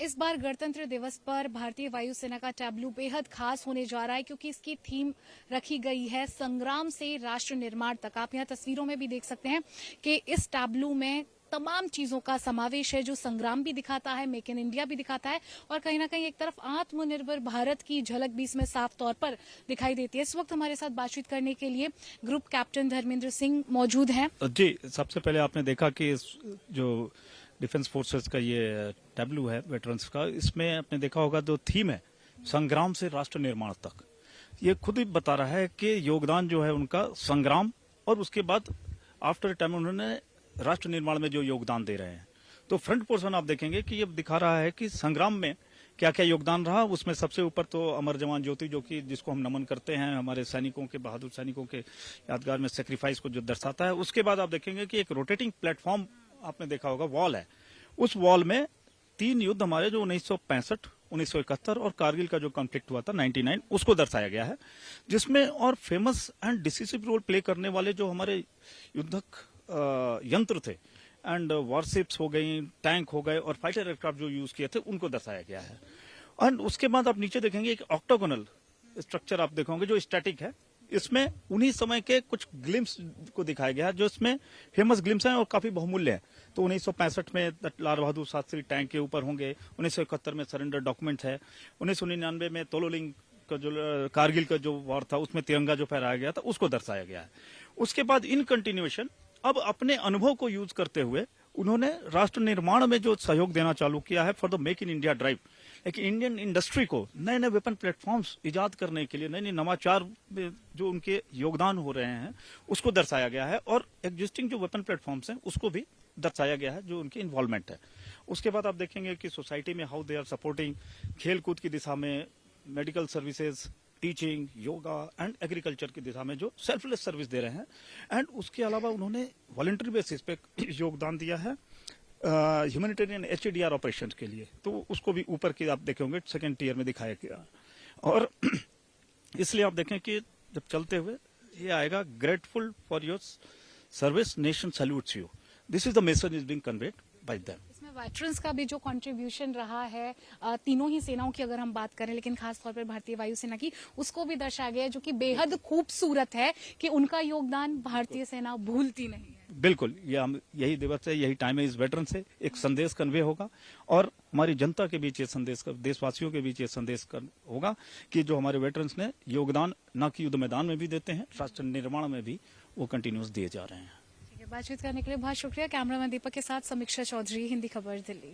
इस बार गणतंत्र दिवस पर भारतीय वायुसेना का टैब्लू बेहद खास होने जा रहा है क्योंकि इसकी थीम रखी गई है संग्राम से राष्ट्र निर्माण तक। आप यहाँ तस्वीरों में भी देख सकते हैं कि इस टैब्लू में तमाम चीजों का समावेश है जो संग्राम भी दिखाता है, मेक इन इंडिया भी दिखाता है और कहीं ना कहीं एक तरफ आत्मनिर्भर भारत की झलक भी इसमें साफ तौर पर दिखाई देती है। इस वक्त हमारे साथ बातचीत करने के लिए ग्रुप कैप्टन धर्मेंद्र सिंह मौजूद हैं। जी, सबसे पहले आपने देखा कि जो डिफेंस फोर्सेस का ये टैब्लू है वेटरन्स का, इसमें आपने देखा होगा जो थीम है संग्राम से राष्ट्र निर्माण तक, ये खुद ही बता रहा है कि योगदान जो है उनका संग्राम और उसके बाद आफ्टर टाइम उन्होंने राष्ट्र निर्माण में जो योगदान दे रहे हैं। तो फ्रंट पोर्शन आप देखेंगे कि ये दिखा रहा है कि संग्राम में क्या क्या योगदान रहा। उसमें सबसे ऊपर तो अमर जवान ज्योति, जो कि जिसको हम नमन करते हैं, हमारे सैनिकों के, बहादुर सैनिकों के यादगार में सेक्रीफाइस को जो दर्शाता है। उसके बाद आप देखेंगे कि एक रोटेटिंग प्लेटफॉर्म आपने देखा होगा, वॉल है। उस वॉल में 3 युद्ध हमारे जो 1965, 1971 और कारगिल का जो कॉन्फ्लिक्ट हुआ था 99, उसको दर्शाया गया है, जिसमें और famous and decisive role play करने वाले जो हमारे युद्धक यंत्र थे एंड वॉरशिप्स हो गई, टैंक हो गए और फाइटर एयरक्राफ्ट जो यूज किए थे, उनको दर्शाया गया है। एंड उसके बाद आप नीचे देखेंगे एक ऑक्टागोनल स्ट्रक्चर आप देखोगे जो स्टैटिक है। इसमें उन्हीं समय के कुछ ग्लिम्स को दिखाया गया है जो इसमें फेमस ग्लिम्स हैं और काफी बहुमूल्य है। तो 1965 में लाल बहादुर शास्त्री टैंक के ऊपर होंगे, 1971 में सरेंडर डॉक्यूमेंट है, 1999 में तोलोलिंग का जो कारगिल का जो वॉर था उसमें तिरंगा जो फहराया गया था उसको दर्शाया गया है। उसके बाद इन कंटिन्यूएशन अब अपने अनुभव को यूज करते हुए उन्होंने राष्ट्र निर्माण में जो सहयोग देना चालू किया है for the make in India drive, एक इंडियन इंडस्ट्री को नए नए वेपन प्लेटफॉर्म्स इजाद करने के लिए, नए नए नवाचार में जो उनके योगदान हो रहे हैं उसको दर्शाया गया है और एग्जिस्टिंग जो वेपन प्लेटफॉर्म्स हैं उसको भी दर्शाया गया है जो उनकी इन्वॉल्वमेंट है। उसके बाद आप देखेंगे कि सोसाइटी में हाउ दे आर सपोर्टिंग खेल कूद की दिशा में, medical services, teaching, yoga and agriculture की दिशा में जो सेल्फलेस सर्विस दे रहे हैं। एंड उसके अलावा उन्होंने वॉलंटरी बेसिस पे योगदान दिया है ह्यूमैनिटेरियन HADR ऑपरेशन के लिए, तो उसको भी ऊपर की आप देखेंगे सेकंड टियर में दिखाया गया। और इसलिए आप देखें कि जब चलते हुए ये आएगा, grateful for your service, nation salutes you, this is the message is being conveyed by them. इसमें वेटरन्स का भी जो कंट्रीब्यूशन रहा है तीनों ही सेनाओं की अगर हम बात करें, लेकिन खास तौर पर भारतीय वायुसेना की, उसको भी दर्शाया गया है जो कि बेहद खूबसूरत है कि उनका योगदान भारतीय सेना भूलती नहीं है। बिल्कुल, यही दिवस है, यही टाइम है इस वेटरन से एक संदेश कन्वे होगा और हमारी जनता के बीच ये संदेश, देशवासियों के बीच ये संदेश होगा कि जो हमारे वेटरन्स ने योगदान न कि युद्ध मैदान में भी देते हैं, राष्ट्र निर्माण में भी वो कंटिन्यूस दिए जा रहे हैं। बातचीत करने के लिए बहुत शुक्रिया। कैमरामैन दीपक के साथ समीक्षा चौधरी, हिंदी खबर, दिल्ली।